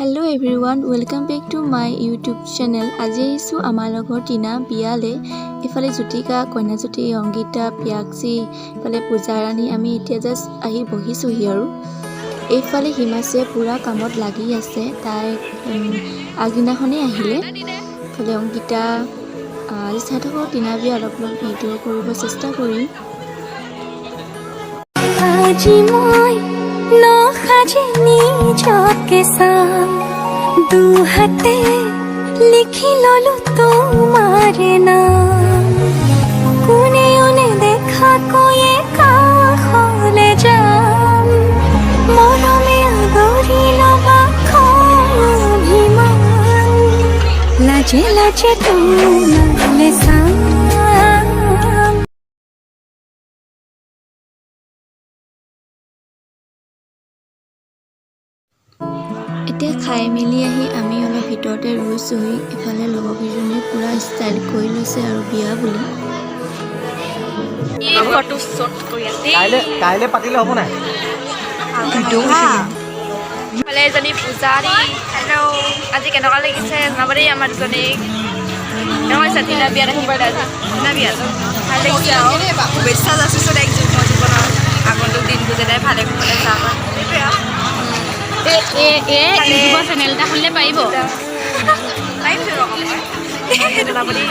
Hello everyone, welcome back to my YouTube channel. আজি আহিছো আমাৰ লগৰ টিনা বিয়ালে। ইফালে জুতিকা, কন্যাজুতি, অংগিতা, পিয়াক্সি, ইফালে পূজাৰাণী আমি এতিয়া জাষ্ট আহি বহিছোহি আৰু এইফালে হিমাশ্ৰীয়ে পুৰা কামত লাগি আছে। তাই আগদিনাখনেই আহিলে। ইফালে অংগিতা আজি চাই থাকক টিনা বিয়া অলপ ভিডিঅ' কৰিব চেষ্টা কৰিম। আজি মই নসাজি নিজকে চাম দুহাতে লিখি ললো তোমাৰ নাম কোনে কোনে দেখা কৈয়ে কাষলে যাম মৰমে আদৰি লবা অভিমান লাজে লাজে তোমালে চাম। এতিয়া খাই মেলি আহি আমি অলপ ভিতৰতে ৰৈছোহি। ইফালে লগৰকেইজনীয়ে পুৰা ষ্টাইল কৰি লৈছে আৰু বিয়া বুলি ফটো শ্বুট কৰি আছে। কাইলে পাতিলে হ'ব নাই? ইফালে এজনী পূজাৰী। হেল্ল', আজি কেনেকুৱা লাগিছে জনাব দেই আমাৰ দুজনীক। কেনেকুৱা লাগিছে টিনা বিয়াত আহি পেলাই? টিনা বিয়াত ভাল লাগিছে আৰু শুভেচ্ছা যাচিছোঁ তাইক জীৱনৰ আগন্তুক দিনটো যাতে ভালে কুশলে যাওক। সেইটোৱে আৰু চেনেল এটা খুলিলে পাৰিব জনাব দেই।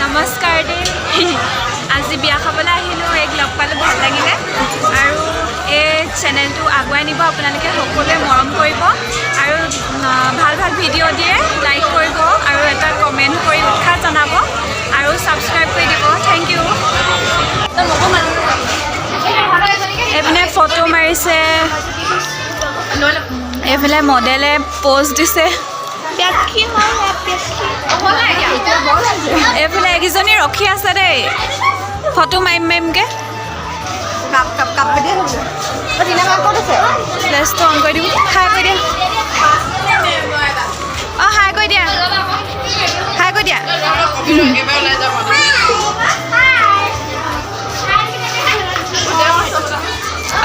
নমস্কাৰ দেই। আজি বিয়া খাবলৈ আহিলোঁ, এক লগ পালোঁ, ভাল লাগিলে। আৰু এই চেনেলটো আগুৱাই নিব, আপোনালোকে সকলোৱে মৰম কৰিব আৰু ভাল ভাল ভিডিঅ' দিয়ে লাইক কৰিব আৰু এটা কমেণ্ট কৰি উৎসাহ জনাব আৰু ছাবস্ক্ৰাইব কৰি দিব। Thank U. এইপিনে ফটো মাৰিছে, এইফালে মডেলে প'জ দিছে। এইফালে একেজনী ৰখি আছে দেই, ফটো মাৰিমকে। ফ্লেছটো অন কৰি দিম। হাই কৰি দিয়া। অঁ হাই কৰি দিয়া, হাই কৰি দিয়া।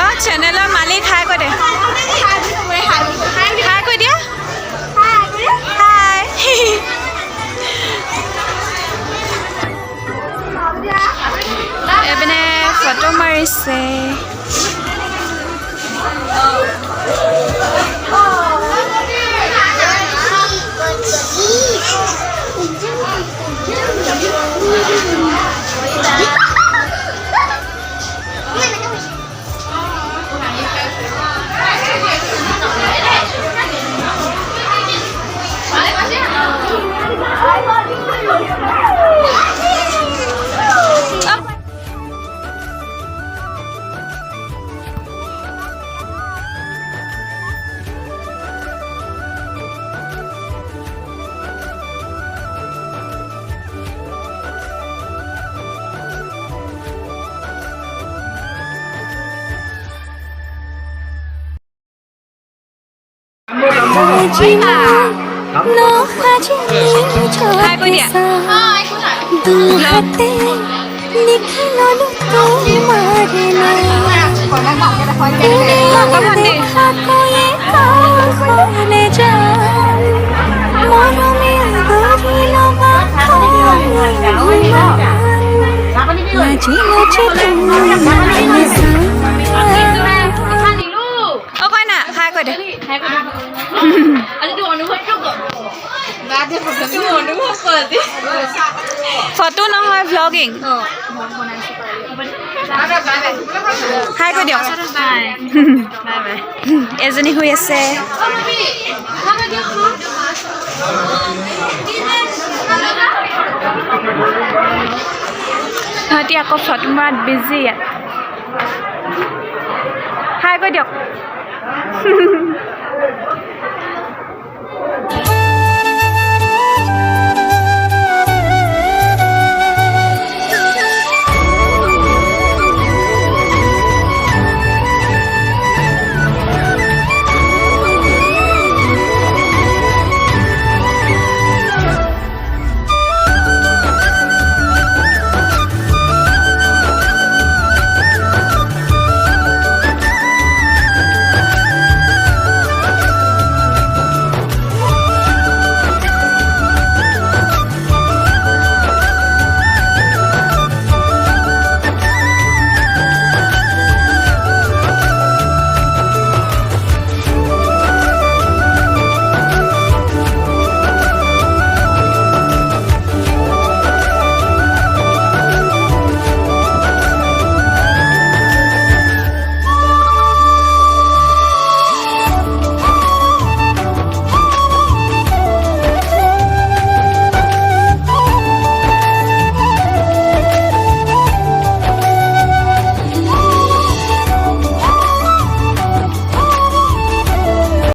অঁ চেনেলৰ মালিক হাই কৰি দে, হাই কৰি দিয়া। এইপিনে ফটো মাৰিছে। আজি নসাজি নিজকে চাম দুহাতে লিখি ললো তোমাৰ নাম দেখা কৈয়ে কাষলে যাম মৰমে আদৰি লবা অভিমান লাজে লাজে তোমালে চাম। ফটো নহয় ভ্লগিং হাই কৈ দিয়ক এজনী শুই আছে সিহঁতি আকৌ ফটো মৰাত বিজি ইয়াত হাই কৈ দিয়ক